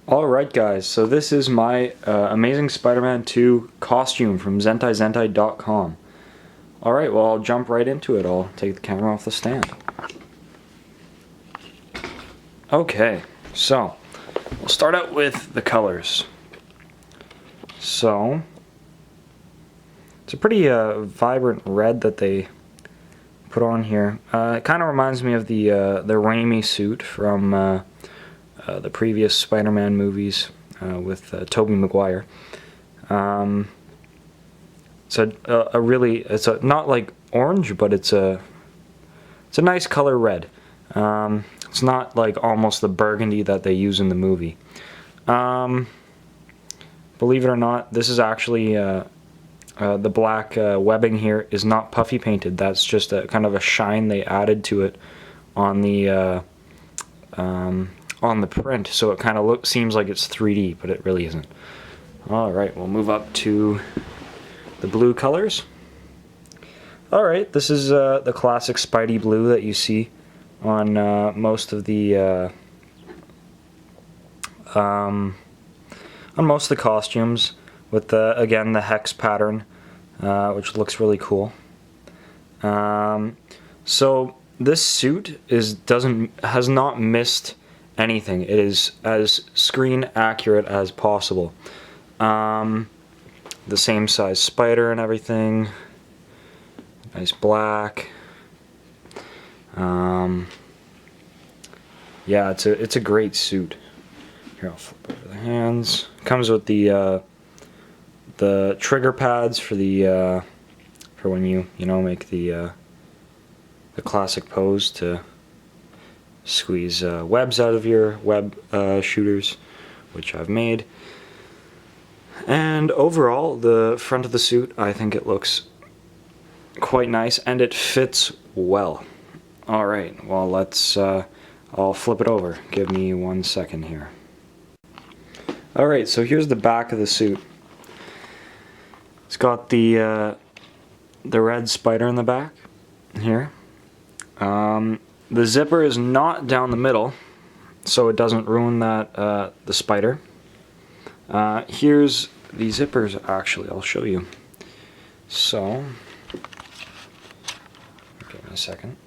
Alright guys, so this is my Amazing Spider-Man 2 costume from Zentai-Zentai.com. Alright, well I'll jump right into it. I'll take the camera off the stand. Okay, so we'll start out with the colors. So, it's a pretty vibrant red that they put on here. It kind of reminds me of the Raimi suit from the previous Spider-Man movies with Tobey Maguire. It's not like orange, but it's a nice color red. It's not like almost the burgundy that they use in the movie. Believe it or not, this is actually the black webbing here is not puffy painted. That's just a kind of a shine they added to it on the print, so it kind of seems like it's 3D, but it really isn't. Alright, we'll move up to the blue colors. Alright, this is the classic Spidey blue that you see on most of the costumes, with again the hex pattern, which looks really cool. So this suit has not missed anything. It is as screen accurate as possible. The same size spider and everything. Nice black. Yeah, it's a great suit. Here, I'll flip over the hands. Comes with the trigger pads for the for when you make the classic pose to squeeze webs out of your web shooters, which I've made. And overall, the front of the suit, I think it looks quite nice, and it fits well. Alright, well let's, I'll flip it over. Give me 1 second here. Alright, so here's the back of the suit. It's got the red spider in the back, here. The zipper is not down the middle, so it doesn't ruin that the spider. Here's the zippers, actually, I'll show you. So, give me a second.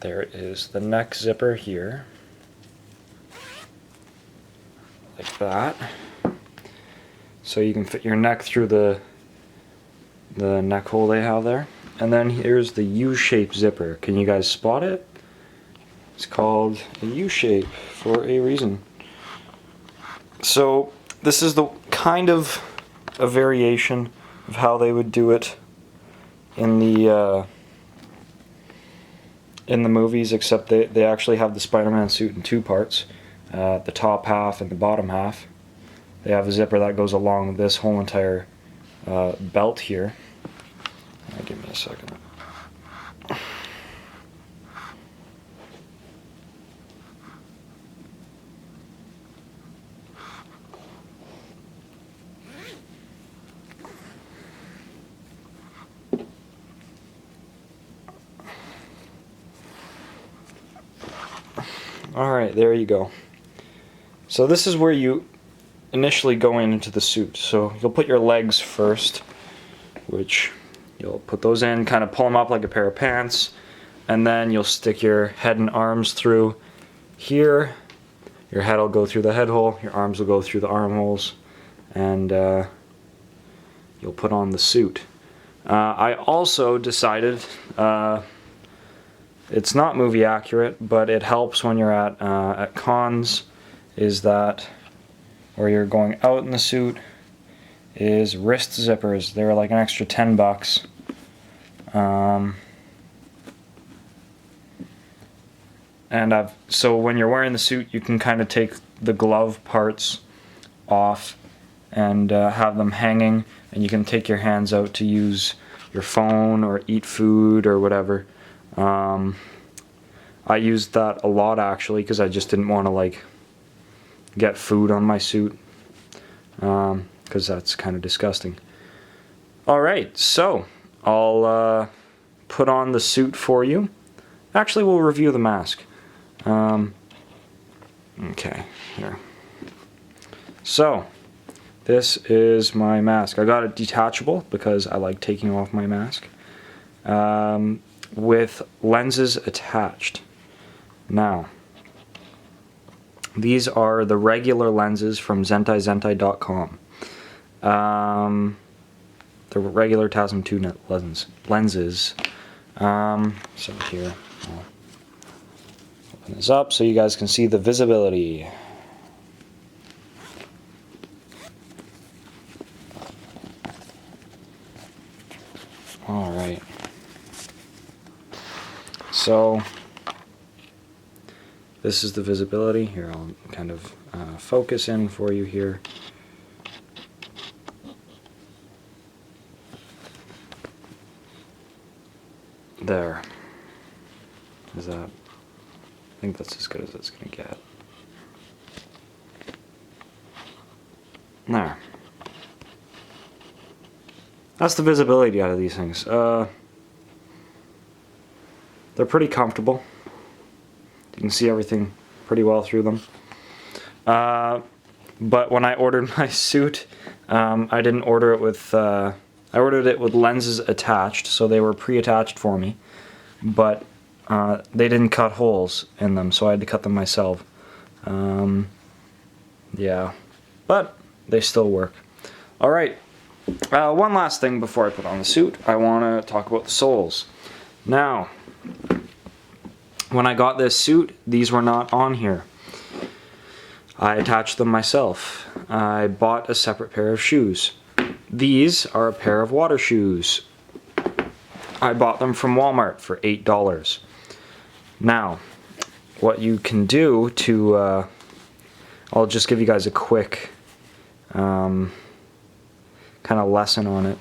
There is the neck zipper here, like that. So you can fit your neck through the neck hole they have there. And then here's the U-shape zipper. Can you guys spot it? It's called a U-shape for a reason. So this is the kind of a variation of how they would do it in the movies, except they actually have the Spider-Man suit in two parts, the top half and the bottom half. They have a zipper that goes along this whole entire belt here. Give me a second. Alright, there you go. So this is where you initially go into the suit. So you'll put your legs first, which you'll put those in, kind of pull them up like a pair of pants, and then you'll stick your head and arms through here. Your head will go through the head hole, your arms will go through the armholes, and you'll put on the suit. I also decided, it's not movie accurate, but it helps when you're at cons, is that where you're going out in the suit is wrist zippers. They're like an extra $10. So when you're wearing the suit, you can kind of take the glove parts off and have them hanging, and you can take your hands out to use your phone or eat food or whatever. I used that a lot, actually, because I just didn't want to like get food on my suit, because that's kind of disgusting. Alright, so I'll put on the suit for you. Actually, we'll review the mask. Okay, here. So, this is my mask. I got it detachable because I like taking off my mask. With lenses attached. Now, these are the regular lenses from Zentai-Zentai.com. The regular TASM 2 lenses. So here, I'll open this up so you guys can see the visibility. Alright. So, this is the visibility. Here, I'll kind of focus in for you here. There. Is that? I think that's as good as it's going to get. There. That's the visibility out of these things. They're pretty comfortable. You can see everything pretty well through them. But when I ordered my suit, I didn't order it with... I ordered it with lenses attached, so they were pre-attached for me. But they didn't cut holes in them, so I had to cut them myself. Yeah. But they still work. Alright. One last thing before I put on the suit. I want to talk about the soles. Now, when I got this suit, these were not on here. I attached them myself. I bought a separate pair of shoes. These are a pair of water shoes. I bought them from Walmart for $8. Now, what you can do to... I'll just give you guys a quick kind of lesson on it.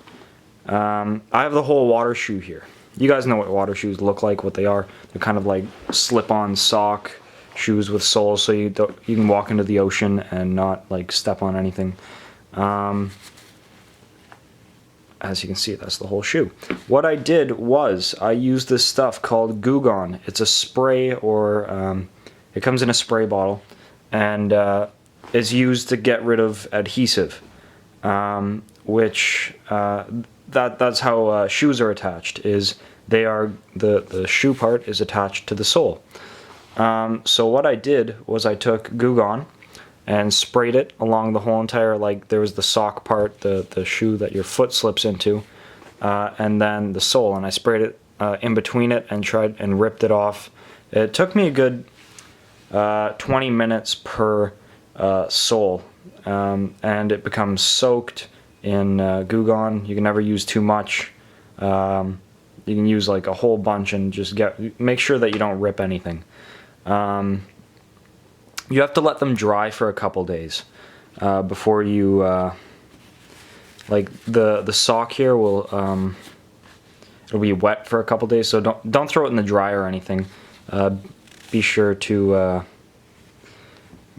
I have the whole water shoe here. You guys know what water shoes look like, what they are. They're kind of like slip-on sock shoes with soles, so you can walk into the ocean and not like step on anything. As you can see, that's the whole shoe. What I did was I used this stuff called Goo Gone. It's a spray, or it comes in a spray bottle, and is used to get rid of adhesive, which that's how shoes are attached. Is they are the shoe part is attached to the sole. So what I did was I took Goo Gone and sprayed it along the whole entire, like there was the sock part, the shoe that your foot slips into, and then the sole, and I sprayed it in between it and tried and ripped it off. It took me a good 20 minutes per sole, and it becomes soaked in Goo Gone. You can never use too much. You can use like a whole bunch and just make sure that you don't rip anything. You have to let them dry for a couple days before you like the sock here will it'll be wet for a couple days, so don't throw it in the dryer or anything. Be sure to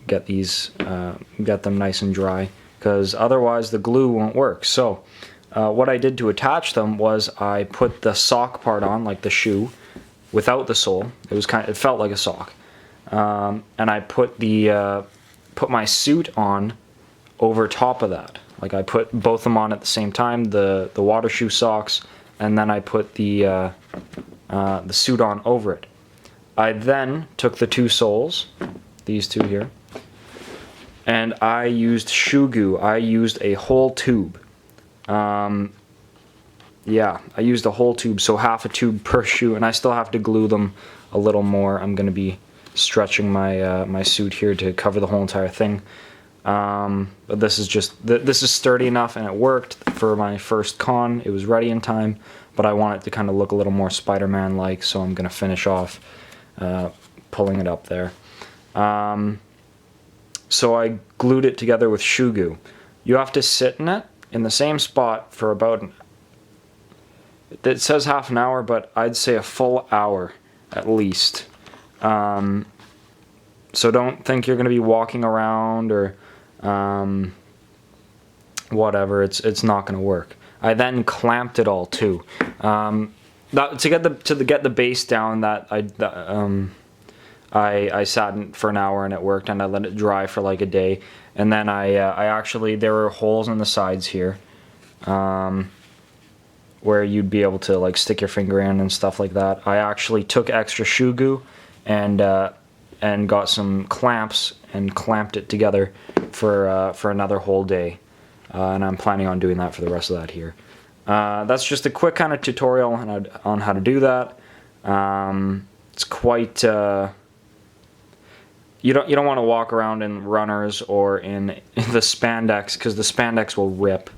get them nice and dry, because otherwise the glue won't work. So what I did to attach them was I put the sock part on, like the shoe, without the sole. It felt like a sock. And I put my suit on over top of that. Like I put both of them on at the same time, the water shoe socks, and then I put the suit on over it. I then took the two soles, these two here, and I used shoe goo. I used a whole tube. Yeah, I used a whole tube, so half a tube per shoe, and I still have to glue them a little more. I'm going to be stretching my my suit here to cover the whole entire thing. But this is this is sturdy enough, and it worked for my first con. It was ready in time, but I want it to kind of look a little more Spider-Man-like, so I'm going to finish off pulling it up there. So I glued it together with shoe goo. You have to sit in it in the same spot for about, it says half an hour, but I'd say a full hour at least. So don't think you're going to be walking around or whatever. It's not going to work. I then clamped it all too. To get the base down, that I sat in for an hour and it worked, and I let it dry for like a day, and then I actually, there were holes in the sides here, where you'd be able to like stick your finger in and stuff like that. I actually took extra shoe goo and got some clamps and clamped it together for another whole day, and I'm planning on doing that for the rest of that here. That's just a quick kind of tutorial on how to do that. It's quite you don't want to walk around in runners or in the spandex, because the spandex will rip.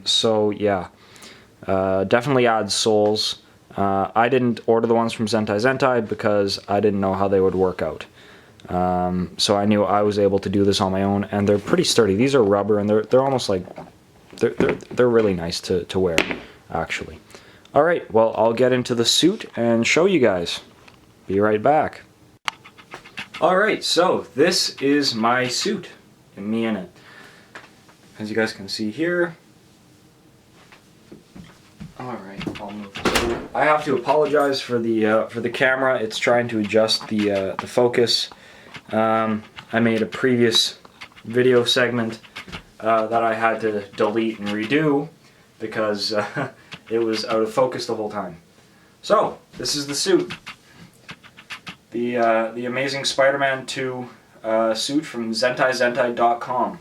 So yeah, definitely add soles. I didn't order the ones from Zentai-Zentai because I didn't know how they would work out. So I knew I was able to do this on my own, and they're pretty sturdy. These are rubber, and they're almost like they're really nice to wear, actually. All right, well, I'll get into the suit and show you guys. Be right back. All right, so this is my suit and me in it. As you guys can see here. All right, I'll move. So I have to apologize for the camera. It's trying to adjust the focus. I made a previous video segment that I had to delete and redo because it was out of focus the whole time. So this is the suit. The Amazing Spiderman 2 suit from Zentai-Zentai.com.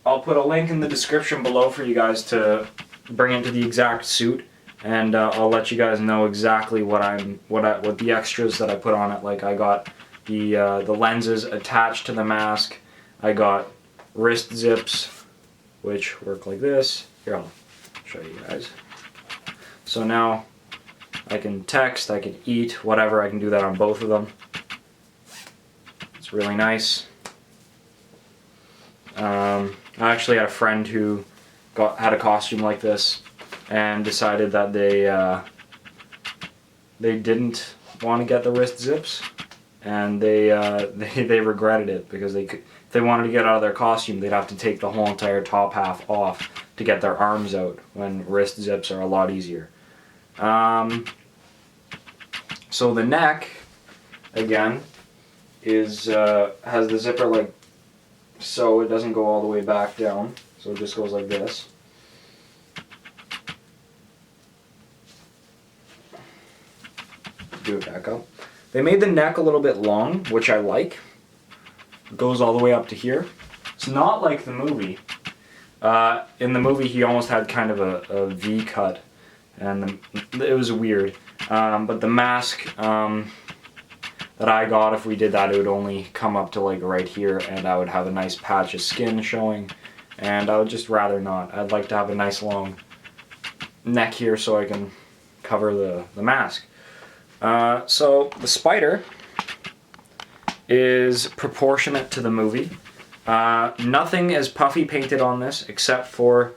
I'll put a link in the description below for you guys to bring into the exact suit, and I'll let you guys know exactly what the extras that I put on it. Like, I got the lenses attached to the mask. I got wrist zips, which work like this. Here, I'll show you guys. So now I can text, I can eat, whatever. I can do that on both of them. It's really nice. I actually had a friend who had a costume like this and decided that they didn't want to get the wrist zips, and they regretted it, because if they wanted to get out of their costume, they'd have to take the whole entire top half off to get their arms out, when wrist zips are a lot easier. So the neck, again, has the zipper like so. It doesn't go all the way back down, so it just goes like this. Do it back up. They made the neck a little bit long, which I like. It goes all the way up to here. It's not like the movie. In the movie, he almost had kind of a V cut, and it was weird. But the mask that I got, if we did that, it would only come up to like right here, and I would have a nice patch of skin showing, and I would just rather not. I'd like to have a nice long neck here so I can cover the mask. So the spider is proportionate to the movie. Nothing is puffy painted on this except for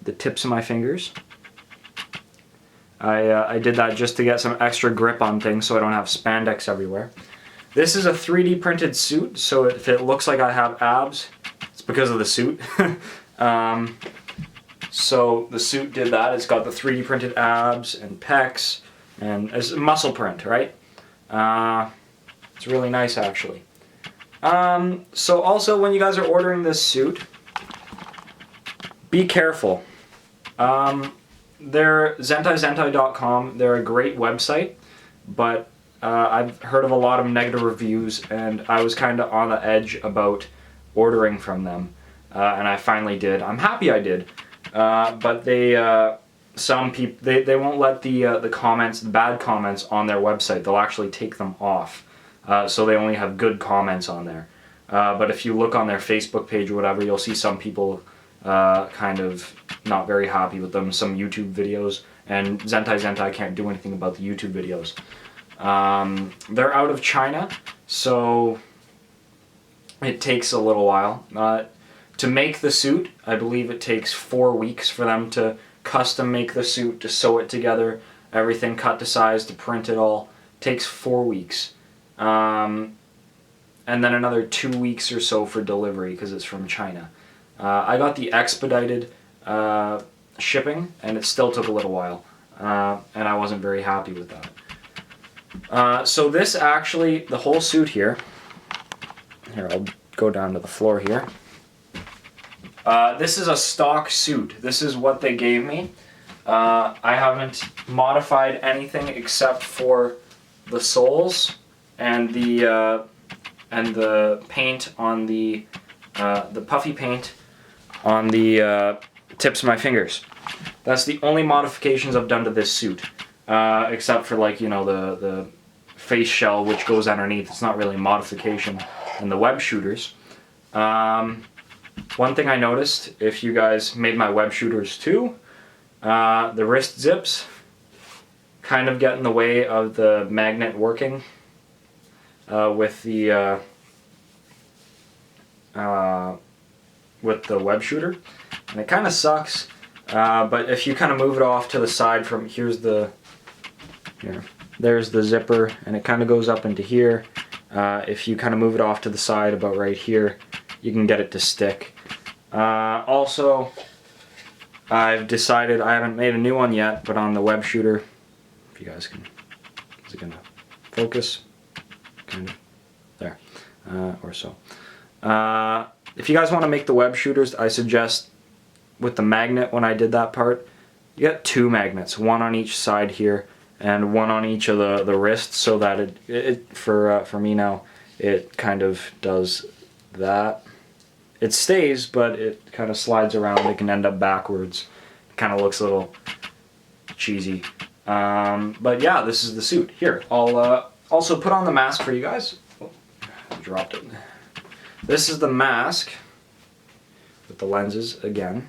the tips of my fingers. I did that just to get some extra grip on things so I don't have spandex everywhere. This is a 3D printed suit, so if it looks like I have abs, it's because of the suit. So the suit did that. It's got the 3D printed abs and pecs, and it's a muscle print, right? It's really nice, actually. So also, when you guys are ordering this suit, be careful. They're Zentai-Zentai.com. They're a great website, but I've heard of a lot of negative reviews, and I was kind of on the edge about ordering from them, and I finally did. I'm happy I did, but some people they won't let the comments, the bad comments on their website. They'll actually take them off, so they only have good comments on there. But if you look on their Facebook page or whatever, you'll see some people kind of not very happy with them, some YouTube videos, and Zentai-Zentai can't do anything about the YouTube videos. They're out of China, so it takes a little while. To make the suit, I believe it takes 4 weeks for them to custom make the suit, to sew it together, everything cut to size, to print it all. It takes 4 weeks. And then another 2 weeks or so for delivery, because it's from China. I got the expedited shipping, and it still took a little while. and I wasn't very happy with that. So this actually, the whole suit here, I'll go down to the floor here. This is a stock suit. This is what they gave me. I haven't modified anything except for the soles and the paint on the puffy paint on the tips of my fingers. That's the only modifications I've done to this suit, except for, like, you know, the face shell which goes underneath. It's not really a modification, and the web shooters. One thing I noticed, if you guys made my web shooters too, the wrist zips kind of get in the way of the magnet working with the web shooter, and it kind of sucks. But if you kind of move it off to the side from there's the zipper, and it kind of goes up into here. If you kind of move it off to the side about right here, you can get it to stick. Also, I've decided, I haven't made a new one yet, but on the web shooter, if you guys can, is it gonna focus? Kind of, there, or so. If you guys want to make the web shooters, I suggest with the magnet, when I did that part, you got 2 magnets, one on each side here, and one on each of the wrists, so that for me now, it kind of does that. It stays, but it kind of slides around. It can end up backwards. It kind of looks a little cheesy. But yeah, this is the suit. Here, I'll also put on the mask for you guys. Oh, I dropped it. This is the mask with the lenses again.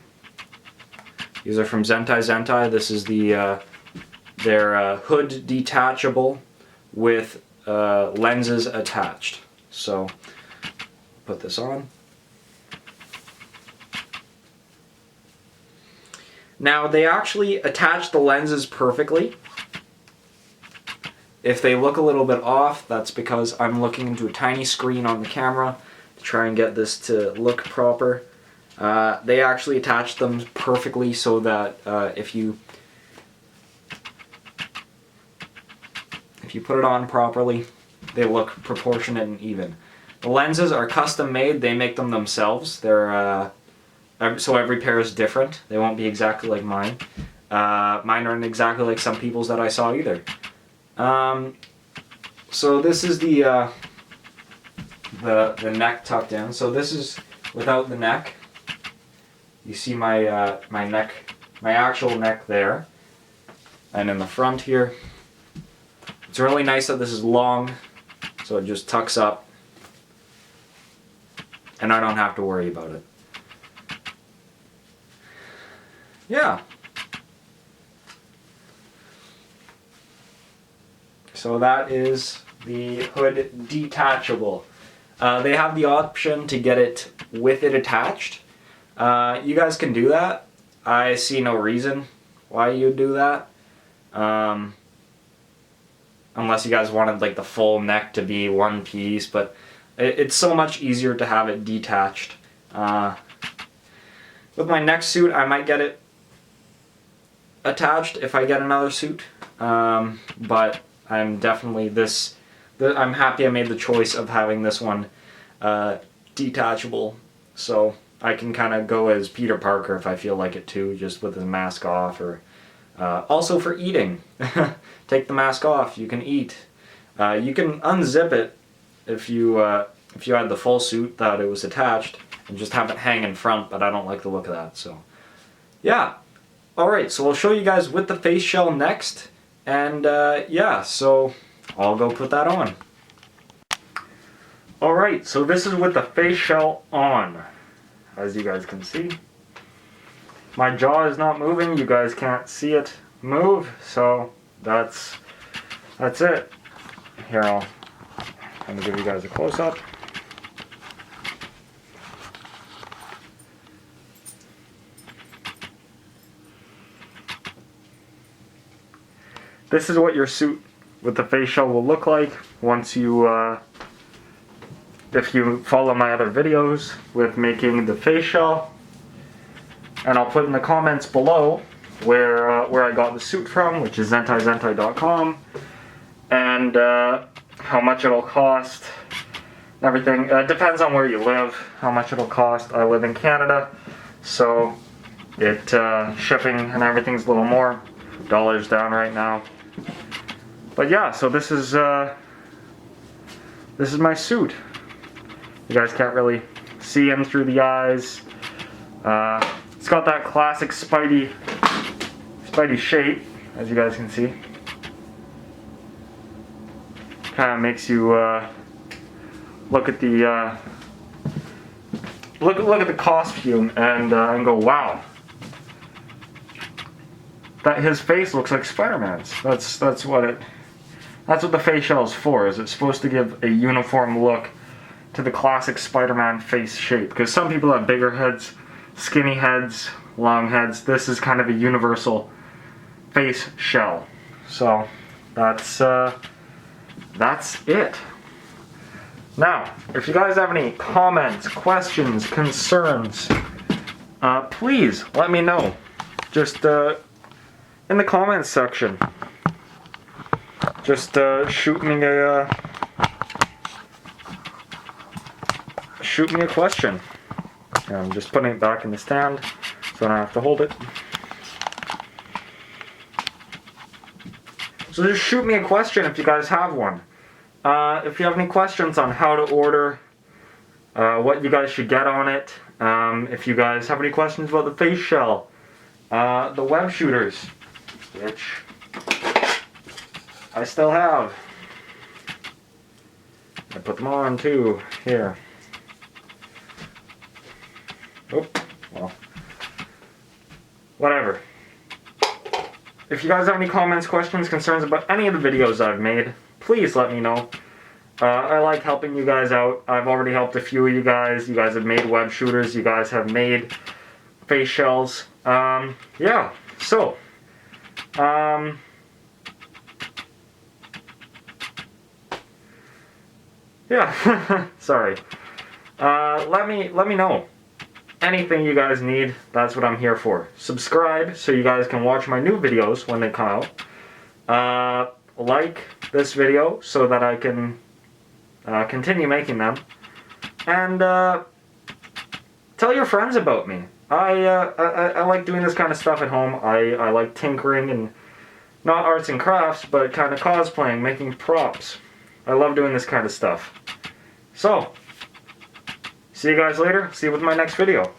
These are from Zentai-Zentai. This is their hood detachable with lenses attached. So, put this on. Now, they actually attach the lenses perfectly. If they look a little bit off, that's because I'm looking into a tiny screen on the camera to try and get this to look proper. They actually attach them perfectly so that if you put it on properly, they look proportionate and even. The lenses are custom made. They make them themselves. They're so every pair is different. They won't be exactly like mine. Mine aren't exactly like some people's that I saw either. So this is the neck tucked in. So this is without the neck. You see my my neck, my actual neck there, and in the front here. It's really nice that this is long, so it just tucks up, and I don't have to worry about it. Yeah. So that is the hood detachable. They have the option to get it with it attached. You guys can do that. I see no reason why you'd do that. Unless you guys wanted like the full neck to be one piece, but it's so much easier to have it detached. With my next suit, I might get it attached if I get another suit, but I'm definitely I'm happy I made the choice of having this one detachable, so I can kind of go as Peter Parker if I feel like it too, just with the mask off, or also for eating. Take the mask off, you can eat. You can unzip it if you had the full suit that it was attached, and just have it hang in front, but I don't like the look of that, so yeah. Alright, so I'll show you guys with the face shell next, and yeah, so I'll go put that on. Alright, so this is with the face shell on, as you guys can see. My jaw is not moving, you guys can't see it move, so that's it. Here, I'm going to give you guys a close-up. This is what your suit with the face shell will look like once you, if you follow my other videos with making the face shell. And I'll put in the comments below where I got the suit from, which is Zentai-Zentai.com, and how much it'll cost, everything. Depends on where you live, how much it'll cost. I live in Canada, so shipping and everything's a little more. Dollar's down right now. But yeah, so this is my suit. You guys can't really see in through the eyes. It's got that classic Spidey shape, as you guys can see. Kind of makes you look at the look at the costume and go, wow. That his face looks like Spider-Man's. That's what the face shell is for. Is it's supposed to give a uniform look to the classic Spider-Man face shape? Because some people have bigger heads, skinny heads, long heads. This is kind of a universal face shell. So that's it. Now, if you guys have any comments, questions, concerns, please let me know. Just in the comments section. Just shoot me a question. I'm just putting it back in the stand so I don't have to hold it. So just shoot me a question if you guys have one. If you have any questions on how to order, what you guys should get on it, if you guys have any questions about the face shell, the web shooters, which I still have. I put them on too, here. Oh, well, whatever. If you guys have any comments, questions, concerns about any of the videos I've made, please let me know. I like helping you guys out. I've already helped a few of you guys. You guys have made web shooters. You guys have made face shells. Yeah, so, yeah, sorry. Let me know. Anything you guys need, that's what I'm here for. Subscribe so you guys can watch my new videos when they come out. Like this video so that I can continue making them. And tell your friends about me. I like doing this kind of stuff at home. I like tinkering and not arts and crafts, but kind of cosplaying, making props. I love doing this kind of stuff. So, see you guys later. See you with my next video.